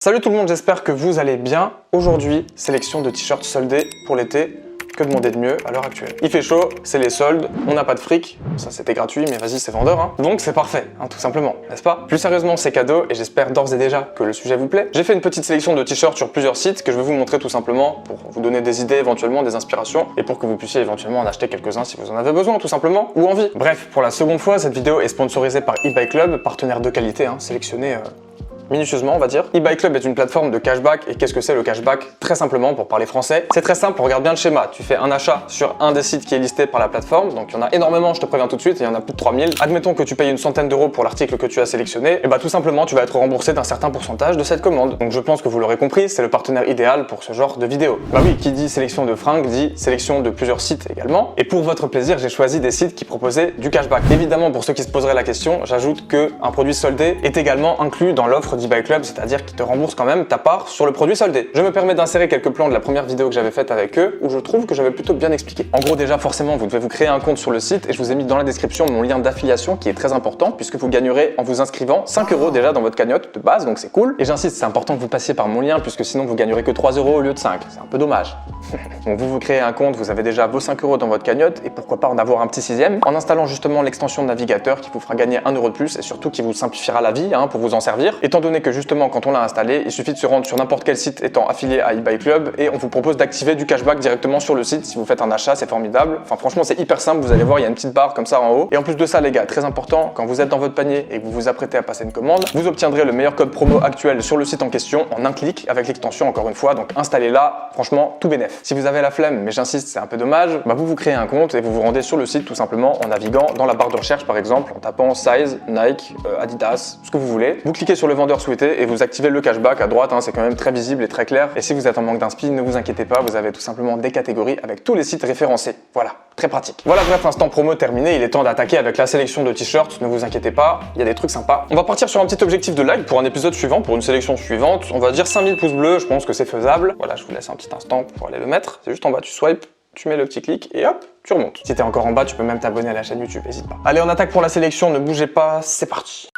Salut tout le monde, j'espère que vous allez bien. Aujourd'hui, sélection de t-shirts soldés pour l'été. Que demander de mieux à l'heure actuelle? Il fait chaud, c'est les soldes, on n'a pas de fric, ça c'était gratuit mais vas-y c'est vendeur hein. Donc c'est parfait, hein, tout simplement, n'est-ce pas? Plus sérieusement c'est cadeau et j'espère d'ores et déjà que le sujet vous plaît. J'ai fait une petite sélection de t-shirts sur plusieurs sites que je vais vous montrer tout simplement pour vous donner des idées, éventuellement des inspirations et pour que vous puissiez éventuellement en acheter quelques-uns si vous en avez besoin tout simplement ou envie. Bref, pour la seconde fois, cette vidéo est sponsorisée par eBay Club, partenaire de qualité, hein, sélectionné minutieusement on va dire. eBay Club est une plateforme de cashback et qu'est-ce que c'est le cashback? Très simplement pour parler français, c'est très simple, regarde bien le schéma. Tu fais un achat sur un des sites qui est listé par la plateforme, donc il y en a énormément, je te préviens tout de suite, il y en a plus de 3000. Admettons que tu payes une centaine d'euros pour l'article que tu as sélectionné, et bah tout simplement tu vas être remboursé d'un certain pourcentage de cette commande. Donc je pense que vous l'aurez compris, c'est le partenaire idéal pour ce genre de vidéo. Bah oui, qui dit sélection de fringues dit sélection de plusieurs sites également. Et pour votre plaisir, j'ai choisi des sites qui proposaient du cashback. Évidemment, pour ceux qui se poseraient la question, j'ajoute que un produit soldé est également inclus dans l'offre d'eBay Club, c'est-à-dire qui te rembourse quand même ta part sur le produit soldé. Je me permets d'insérer quelques plans de la première vidéo que j'avais faite avec eux où je trouve que j'avais plutôt bien expliqué. En gros déjà forcément vous devez vous créer un compte sur le site et je vous ai mis dans la description mon lien d'affiliation qui est très important puisque vous gagnerez en vous inscrivant 5 € déjà dans votre cagnotte de base, donc c'est cool. Et j'insiste, c'est important que vous passiez par mon lien puisque sinon vous gagnerez que 3 € au lieu de 5. C'est un peu dommage. Donc vous créez un compte, vous avez déjà vos 5 € dans votre cagnotte et pourquoi pas en avoir un petit sixième en installant justement l'extension de navigateur qui vous fera gagner 1 € de plus et surtout qui vous simplifiera la vie hein, pour vous en servir. Étant donné que justement quand on l'a installé, il suffit de se rendre sur n'importe quel site étant affilié à eBay Club et on vous propose d'activer du cashback directement sur le site si vous faites un achat, c'est formidable. Enfin franchement c'est hyper simple, vous allez voir il y a une petite barre comme ça en haut. Et en plus de ça les gars, très important, quand vous êtes dans votre panier et que vous vous apprêtez à passer une commande, vous obtiendrez le meilleur code promo actuel sur le site en question en un clic avec l'extension encore une fois, donc installez-la, franchement tout bénef. Si vous avez la flemme, mais j'insiste c'est un peu dommage, bah vous créez un compte et vous vous rendez sur le site tout simplement en naviguant dans la barre de recherche par exemple, en tapant size, Nike, Adidas, ce que vous voulez. Vous cliquez sur le vendeur souhaité et vous activez le cashback à droite, hein, c'est quand même très visible et très clair. Et si vous êtes en manque d'inspi, ne vous inquiétez pas, vous avez tout simplement des catégories avec tous les sites référencés. Voilà, très pratique. Voilà, bref, instant promo terminé, il est temps d'attaquer avec la sélection de t-shirts, ne vous inquiétez pas, il y a des trucs sympas. On va partir sur un petit objectif de like pour un épisode suivant, pour une sélection suivante. On va dire 5000 pouces bleus, je pense que c'est faisable. Voilà, je vous laisse un petit instant pour aller le mettre. C'est juste en bas, tu swipes, tu mets le petit clic et hop, tu remontes. Si t'es encore en bas, tu peux même t'abonner à la chaîne YouTube, n'hésite pas. Allez, on attaque pour la sélection, ne bougez pas, c'est parti.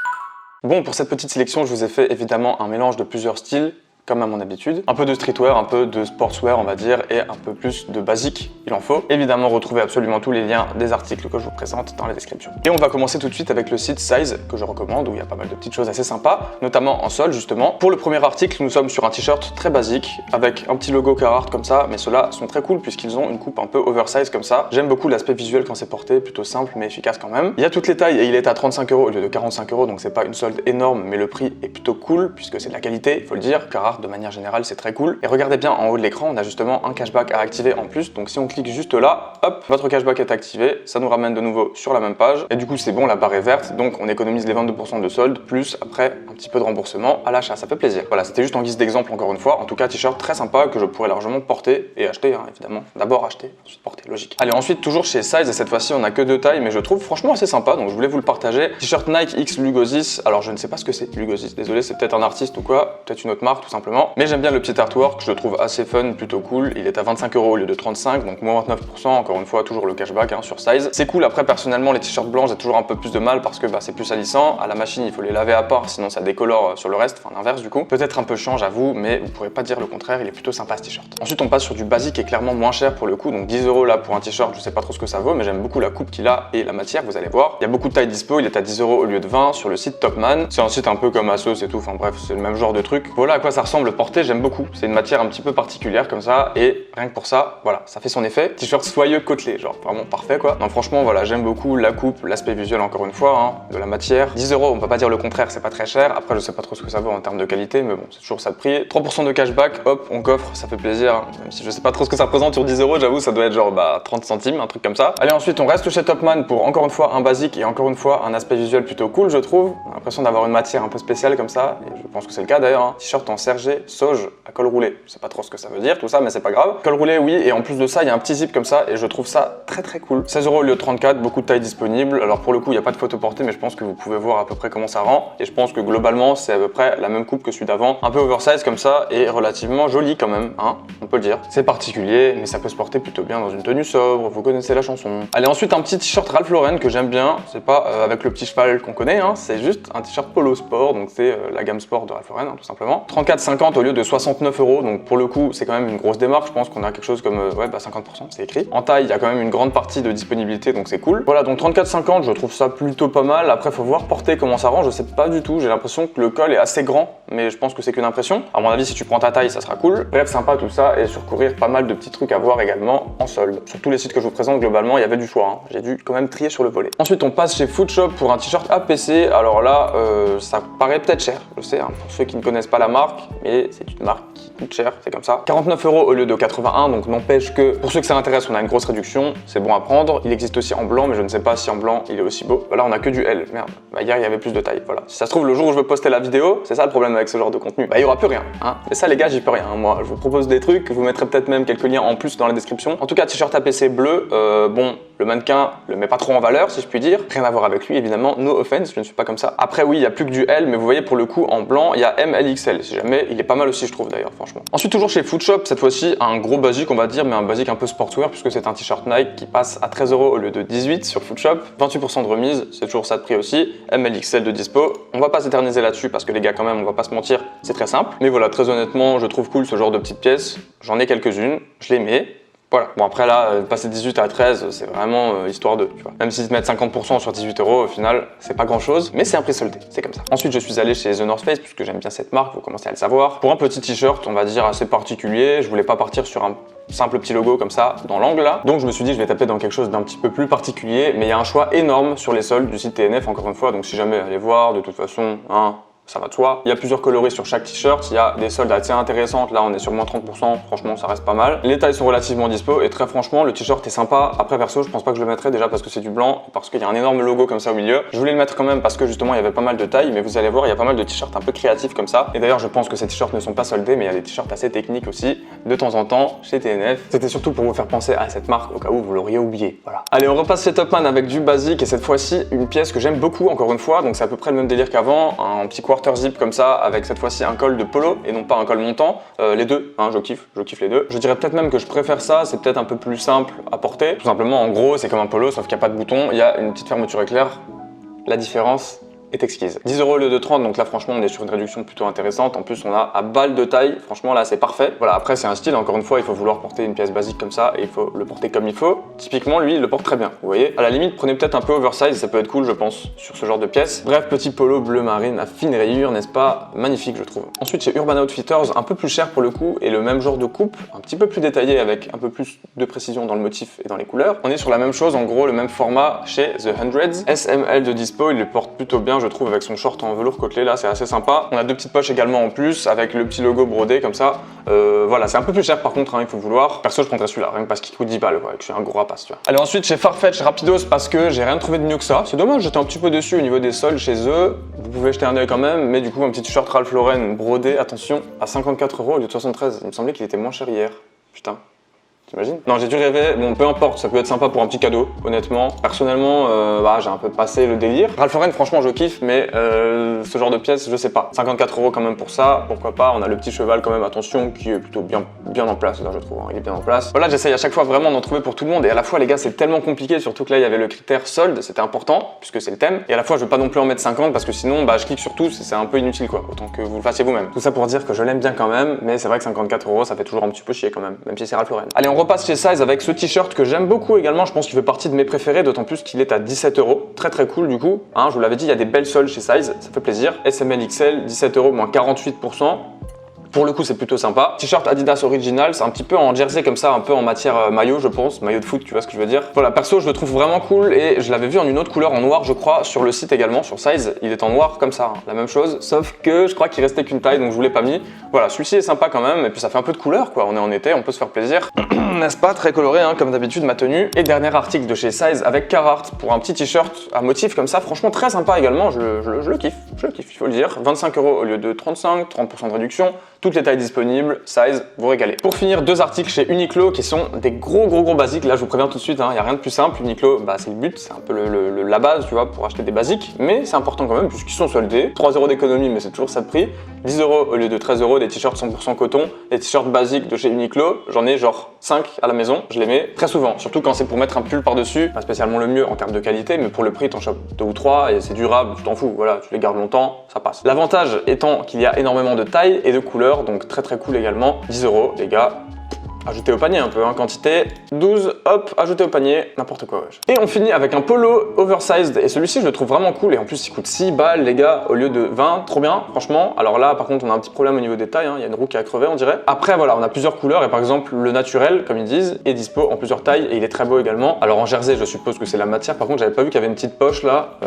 Bon, pour cette petite sélection, je vous ai fait évidemment un mélange de plusieurs styles, comme à mon habitude. Un peu de streetwear, un peu de sportswear on va dire, et un peu plus de basique, il en faut. Évidemment, retrouvez absolument tous les liens des articles que je vous présente dans la description. Et on va commencer tout de suite avec le site Size, que je recommande, où il y a pas mal de petites choses assez sympas, notamment en solde justement. Pour le premier article, nous sommes sur un t-shirt très basique, avec un petit logo Carhartt comme ça, mais ceux-là sont très cool puisqu'ils ont une coupe un peu oversize comme ça. J'aime beaucoup l'aspect visuel quand c'est porté, plutôt simple mais efficace quand même. Il y a toutes les tailles et il est à 35 € au lieu de 45 €, donc c'est pas une solde énorme, mais le prix est plutôt cool, puisque c'est de la qualité, il faut le dire. Carhartt de manière générale c'est très cool. Et regardez bien en haut de l'écran, on a justement un cashback à activer en plus, donc si on clique juste là, hop, votre cashback est activé, ça nous ramène de nouveau sur la même page, et du coup c'est bon, la barre est verte, donc on économise les 22% de solde, plus après un petit peu de remboursement à l'achat, ça fait plaisir. Voilà, c'était juste en guise d'exemple encore une fois, en tout cas t-shirt très sympa que je pourrais largement porter et acheter, hein, évidemment. D'abord acheter, ensuite porter, logique. Allez, ensuite toujours chez Size, et cette fois-ci on a que 2 tailles, mais je trouve franchement assez sympa, donc je voulais vous le partager. T-shirt Nike X Lugosis, alors je ne sais pas ce que c'est Lugosis, désolé, c'est peut-être un artiste ou quoi, peut-être une autre marque tout simplement, mais j'aime bien le petit artwork, je le trouve assez fun, plutôt cool. Il est à 25 € au lieu de 35, donc moins 29%, encore une fois toujours le cashback hein, sur Size. C'est cool, après personnellement les t-shirts blancs j'ai toujours un peu plus de mal parce que bah, c'est plus salissant, à la machine il faut les laver à part sinon ça décolore sur le reste, enfin l'inverse du coup. Peut-être un peu chiant j'avoue, mais vous pourrez pas dire le contraire, il est plutôt sympa ce t-shirt. Ensuite on passe sur du basique et clairement moins cher pour le coup, donc 10 € là pour un t-shirt, je sais pas trop ce que ça vaut, mais j'aime beaucoup la coupe qu'il a et la matière, vous allez voir. Il y a beaucoup de tailles dispo, il est à 10 € au lieu de 20 sur le site Topman. C'est un site un peu comme Asos et tout, enfin bref c'est le même genre de truc. Voilà à quoi ça ressemble porté, j'aime beaucoup, c'est une matière un petit peu particulière comme ça et rien que pour ça, voilà, ça fait son effet. T-shirt soyeux côtelé, genre vraiment parfait quoi. Non franchement voilà, j'aime beaucoup la coupe, l'aspect visuel encore une fois, hein, de la matière. 10 €, on peut pas dire le contraire, c'est pas très cher. Après je sais pas trop ce que ça vaut en termes de qualité, mais bon, c'est toujours ça de prix. 3% de cashback, hop, on coffre, ça fait plaisir. Hein. Même si je sais pas trop ce que ça représente sur 10 €, j'avoue, ça doit être genre 30 centimes, un truc comme ça. Allez, ensuite on reste chez Topman pour encore une fois un basique et encore une fois un aspect visuel plutôt cool, je trouve. On a l'impression d'avoir une matière un peu spéciale comme ça, et je pense que c'est le cas d'ailleurs. Hein. T-shirt en sergé, sauge, à col roulé. Je sais pas trop ce que ça veut dire tout ça, mais c'est pas grave. Col roulé oui, et en plus de ça il y a un petit zip comme ça et je trouve ça très très cool. 16 € au lieu de 34, beaucoup de tailles disponibles. Alors pour le coup il n'y a pas de photo portée, mais je pense que vous pouvez voir à peu près comment ça rend, et je pense que globalement c'est à peu près la même coupe que celui d'avant, un peu oversize comme ça et relativement joli quand même, hein, on peut le dire. C'est particulier mais ça peut se porter plutôt bien dans une tenue sobre, vous connaissez la chanson. Allez, ensuite un petit t-shirt Ralph Lauren que j'aime bien, c'est pas avec le petit cheval qu'on connaît, hein, c'est juste un t-shirt polo sport, donc c'est la gamme sport de Ralph Lauren hein, tout simplement. 34,50 34,50 au lieu de 69 €. Donc pour le coup, c'est quand même une grosse démarche. Je pense qu'on a quelque chose comme 50%, c'est écrit. En taille, il y a quand même une grande partie de disponibilité, donc c'est cool. Voilà, donc 34,50, je trouve ça plutôt pas mal. Après, faut voir porter comment ça rend. Je sais pas du tout. J'ai l'impression que le col est assez grand, mais je pense que c'est qu'une impression. À mon avis, si tu prends ta taille, ça sera cool. Bref, sympa tout ça, et sur Courir, pas mal de petits trucs à voir également en solde. Sur tous les sites que je vous présente, globalement, il y avait du choix. Hein. J'ai dû quand même trier sur le volet. Ensuite, on passe chez Footshop pour un t-shirt APC. Alors là, ça paraît peut-être cher, je sais, hein, pour ceux qui ne connaissent pas la marque, mais c'est une marque qui coûte cher, c'est comme ça. 49 € au lieu de 81, donc n'empêche que pour ceux que ça intéresse, on a une grosse réduction, c'est bon à prendre. Il existe aussi en blanc, mais je ne sais pas si en blanc il est aussi beau. Là, on a que du L, merde. Bah, hier, il y avait plus de taille, voilà. Si ça se trouve, le jour où je veux poster la vidéo, c'est ça le problème avec ce genre de contenu, bah il y aura plus rien, hein. Mais ça, les gars, j'y peux rien, hein. Moi, je vous propose des trucs, vous mettrez peut-être même quelques liens en plus dans la description. En tout cas, t-shirt APC bleu, bon, le mannequin le met pas trop en valeur, si je puis dire. Rien à voir avec lui, évidemment, no offense, je ne suis pas comme ça. Après, oui, il y a plus que du L, mais vous voyez, pour le coup, en blanc, il y a M, L, XL. Si jamais, il est pas mal aussi, je trouve d'ailleurs, franchement. Ensuite, toujours chez Footshop, cette fois-ci, un gros basique, on va dire, mais un basique un peu sportswear, puisque c'est un t-shirt Nike qui passe à 13 € au lieu de 18 sur Footshop. 28% de remise, c'est toujours ça de prix aussi. M, L, XL de dispo. On va pas s'éterniser là-dessus, parce que les gars, quand même, on va pas se mentir, c'est très simple. Mais voilà, très honnêtement, je trouve cool ce genre de petites pièces. J'en ai quelques-unes, je les mets. Voilà. Bon après là, passer de 18 à 13, c'est vraiment histoire de, tu vois. Même si ils te mettent 50% sur 18 €, au final, c'est pas grand chose, mais c'est un prix soldé, c'est comme ça. Ensuite, je suis allé chez The North Face, puisque j'aime bien cette marque, vous commencez à le savoir. Pour un petit t-shirt, on va dire assez particulier, je voulais pas partir sur un simple petit logo comme ça dans l'angle là. Donc je me suis dit je vais taper dans quelque chose d'un petit peu plus particulier, mais il y a un choix énorme sur les soldes du site TNF encore une fois, donc si jamais allez voir, de toute façon, hein, ça va de soi. Il y a plusieurs coloris sur chaque t-shirt, il y a des soldes assez intéressantes, là on est sur moins 30%, franchement ça reste pas mal. Les tailles sont relativement dispo et très franchement le t-shirt est sympa. Après perso je pense pas que je le mettrai déjà parce que c'est du blanc, parce qu'il y a un énorme logo comme ça au milieu. Je voulais le mettre quand même parce que justement il y avait pas mal de tailles, mais vous allez voir il y a pas mal de t-shirts un peu créatifs comme ça. Et d'ailleurs je pense que ces t-shirts ne sont pas soldés, mais il y a des t-shirts assez techniques aussi de temps en temps chez TNF. C'était surtout pour vous faire penser à cette marque au cas où vous l'auriez oublié. Voilà. Allez on repasse chez Topman avec du basique et cette fois-ci une pièce que j'aime beaucoup encore une fois, donc c'est à peu près le même délire qu'avant, un petit quarter zip comme ça avec cette fois-ci un col de polo et non pas un col montant. Les deux, hein, je kiffe les deux. Je dirais peut-être même que je préfère ça, c'est peut-être un peu plus simple à porter. Tout simplement, en gros, c'est comme un polo, sauf qu'il n'y a pas de bouton, il y a une petite fermeture éclair. La différence est exquise. 10 € au lieu de 30, donc là franchement on est sur une réduction plutôt intéressante. En plus on a à balle de taille, franchement là c'est parfait. Voilà, après c'est un style, encore une fois il faut vouloir porter une pièce basique comme ça et il faut le porter comme il faut. Typiquement lui il le porte très bien, vous voyez. À la limite prenez peut-être un peu oversize, ça peut être cool je pense sur ce genre de pièce. Bref, petit polo bleu marine à fine rayure, n'est-ce pas? Magnifique je trouve. Ensuite chez Urban Outfitters, un peu plus cher pour le coup et le même genre de coupe, un petit peu plus détaillé avec un peu plus de précision dans le motif et dans les couleurs. On est sur la même chose, en gros le même format chez The Hundreds. SML de dispo, il le porte plutôt bien je trouve avec son short en velours côtelé là, c'est assez sympa. On a deux petites poches également en plus avec le petit logo brodé comme ça. Voilà, c'est un peu plus cher par contre, hein, il faut vouloir. Perso, je prendrais celui-là, rien que parce qu'il coûte 10 balles, quoi, et que je suis un gros rapace, tu vois. Allez, ensuite chez Farfetch Rapidos parce que j'ai rien trouvé de mieux que ça. C'est dommage, j'étais un petit peu déçu au niveau des soldes chez eux. Vous pouvez jeter un œil quand même, mais du coup, un petit t-shirt Ralph Lauren brodé, attention, à 54 € au lieu de 73. Il me semblait qu'il était moins cher hier. Putain. T'imagines? Non, j'ai dû rêver, bon peu importe, ça peut être sympa pour un petit cadeau, honnêtement. Personnellement, j'ai un peu passé le délire. Ralph Lauren, franchement, je kiffe, mais ce genre de pièce, je sais pas. 54 € quand même pour ça, pourquoi pas. On a le petit cheval quand même, attention, qui est plutôt bien en place, là je trouve, hein, il est bien en place. Voilà, j'essaye à chaque fois vraiment d'en trouver pour tout le monde, et à la fois les gars, c'est tellement compliqué, surtout que là, il y avait le critère solde, c'était important, puisque c'est le thème, et à la fois, je veux pas non plus en mettre 50, parce que sinon, je clique sur tous, et c'est un peu inutile quoi, autant que vous le fassiez vous-même. Tout ça pour dire que je l'aime bien quand même, mais c'est vrai que 54 €, ça fait toujours un petit peu chier quand même si c'est Ralph Lauren. Allez, on repasse chez Size avec ce t-shirt que j'aime beaucoup également, je pense qu'il fait partie de mes préférés, d'autant plus qu'il est à 17 €. Très cool du coup, hein, je vous l'avais dit, il y a des belles soldes chez Size, ça fait plaisir. SML XL, 17 €, moins 48%. Pour le coup, c'est plutôt sympa. T-shirt Adidas Original, c'est un petit peu en jersey comme ça, un peu en matière maillot, je pense, maillot de foot, tu vois ce que je veux dire. Voilà, perso, je le trouve vraiment cool et je l'avais vu en une autre couleur, en noir, je crois, sur le site également, sur Size. Il est en noir comme ça, hein, la même chose, sauf que je crois qu'il restait qu'une taille, donc je vous l'ai pas mis. Voilà, celui-ci est sympa quand même, et puis ça fait un peu de couleur, quoi. On est en été, on peut se faire plaisir. N'est-ce pas? Très coloré, hein, comme d'habitude, ma tenue. Et dernier article de chez Size avec Carhartt pour un petit t-shirt à motif comme ça, franchement très sympa également, je le kiffe, il faut le dire. 25 € au lieu de 35, 30% de réduction, toutes les tailles disponibles, Size, vous régalez. Pour finir, deux articles chez Uniqlo qui sont des gros basiques, là je vous préviens tout de suite, il n'y a rien de plus simple. Uniqlo, c'est le but, c'est un peu la base, tu vois, pour acheter des basiques, mais c'est important quand même puisqu'ils sont soldés. 3 € d'économie, mais c'est toujours ça de prix. 10 € au lieu de 13 €, des t-shirts 100% coton, des t-shirts basiques de chez Uniqlo, j'en ai genre 5 à la maison, je les mets très souvent, surtout quand c'est pour mettre un pull par-dessus, pas spécialement le mieux en termes de qualité, mais pour le prix t'en chopes 2 ou 3 et c'est durable, tu t'en fous, voilà, tu les gardes longtemps, ça passe. L'avantage étant qu'il y a énormément de tailles et de couleurs, donc très très cool également. 10 € les gars. Ajoutez au panier un peu, hein, quantité 12, hop, ajoutez au panier, n'importe quoi, wesh. Et on finit avec un polo oversized, et celui-ci je le trouve vraiment cool, et en plus il coûte 6 balles les gars, au lieu de 20, trop bien, franchement. Alors là par contre on a un petit problème au niveau des tailles, hein, il y a une roue qui a crevé on dirait. Après voilà, on a plusieurs couleurs, et par exemple le naturel, comme ils disent, est dispo en plusieurs tailles, et il est très beau également. Alors en jersey je suppose que c'est la matière, par contre j'avais pas vu qu'il y avait une petite poche là,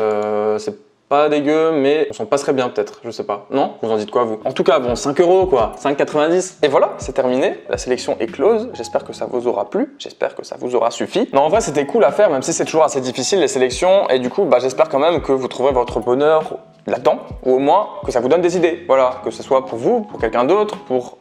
c'est pas dégueu, mais on s'en passerait bien peut-être, je sais pas. Non? Vous en dites quoi vous? En tout cas, bon, 5 € quoi, 5,90. Et voilà, c'est terminé, la sélection est close. J'espère que ça vous aura plu, j'espère que ça vous aura suffi. Non, en vrai, c'était cool à faire, même si c'est toujours assez difficile les sélections. Et du coup, bah, j'espère quand même que vous trouverez votre bonheur là-dedans, ou au moins que ça vous donne des idées. Voilà, que ce soit pour vous, pour quelqu'un d'autre, pour...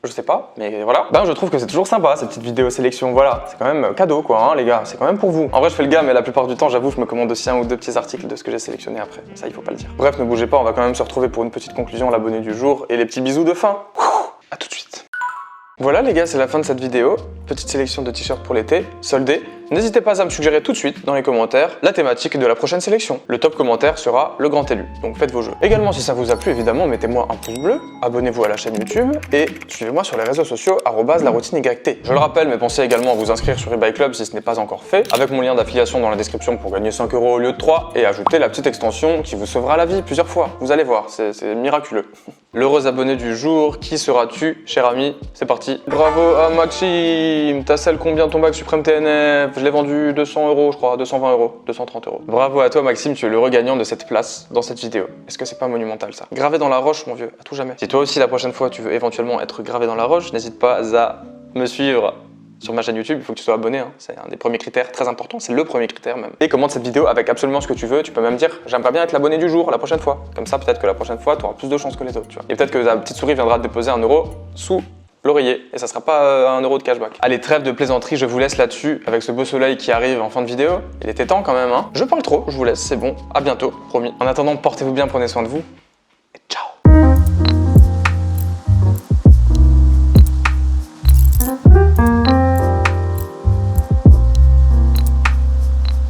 je sais pas, mais voilà. Ben, je trouve que c'est toujours sympa, cette petite vidéo sélection, voilà. C'est quand même cadeau, quoi, hein, les gars, c'est quand même pour vous. En vrai, je fais le gars, mais la plupart du temps, j'avoue, je me commande aussi 1 ou 2 petits articles de ce que j'ai sélectionné après. Ça, il faut pas le dire. Bref, ne bougez pas, on va quand même se retrouver pour une petite conclusion, l'abonné du jour et les petits bisous de fin. À tout de suite. Voilà les gars, c'est la fin de cette vidéo. Petite sélection de t-shirts pour l'été, soldés. N'hésitez pas à me suggérer tout de suite dans les commentaires la thématique de la prochaine sélection. Le top commentaire sera le grand élu, donc faites vos jeux. Également, si ça vous a plu, évidemment, mettez-moi un pouce bleu, abonnez-vous à la chaîne YouTube et suivez-moi sur les réseaux sociaux @laroutineYT. Je le rappelle, mais pensez également à vous inscrire sur eBay Club si ce n'est pas encore fait, avec mon lien d'affiliation dans la description pour gagner 5 € au lieu de 3 et ajouter la petite extension qui vous sauvera la vie plusieurs fois. Vous allez voir, c'est miraculeux. L'heureux abonné du jour, qui seras-tu, cher ami? C'est parti. Bravo à Maxime, t'as celle combien ton bac suprême TNF? Je l'ai vendu 200 €, je crois, 220 €, 230 €. Bravo à toi Maxime, tu es l'heureux gagnant de cette place dans cette vidéo. Est-ce que c'est pas monumental ça? Gravé dans la roche mon vieux, à tout jamais. Si toi aussi la prochaine fois tu veux éventuellement être gravé dans la roche, n'hésite pas à me suivre sur ma chaîne YouTube, il faut que tu sois abonné, hein. C'est un des premiers critères très importants, c'est le premier critère même. Et commente cette vidéo avec absolument ce que tu veux, tu peux même dire j'aimerais bien être l'abonné du jour la prochaine fois. Comme ça peut-être que la prochaine fois tu auras plus de chances que les autres, tu vois. Et peut-être que la petite souris viendra te déposer 1 € sous l'oreiller et ça sera pas 1 € de cashback. Allez, trêve de plaisanterie, je vous laisse là-dessus avec ce beau soleil qui arrive en fin de vidéo. Il était temps quand même, hein. Je parle trop, je vous laisse, c'est bon. À bientôt, promis. En attendant, portez-vous bien, prenez soin de vous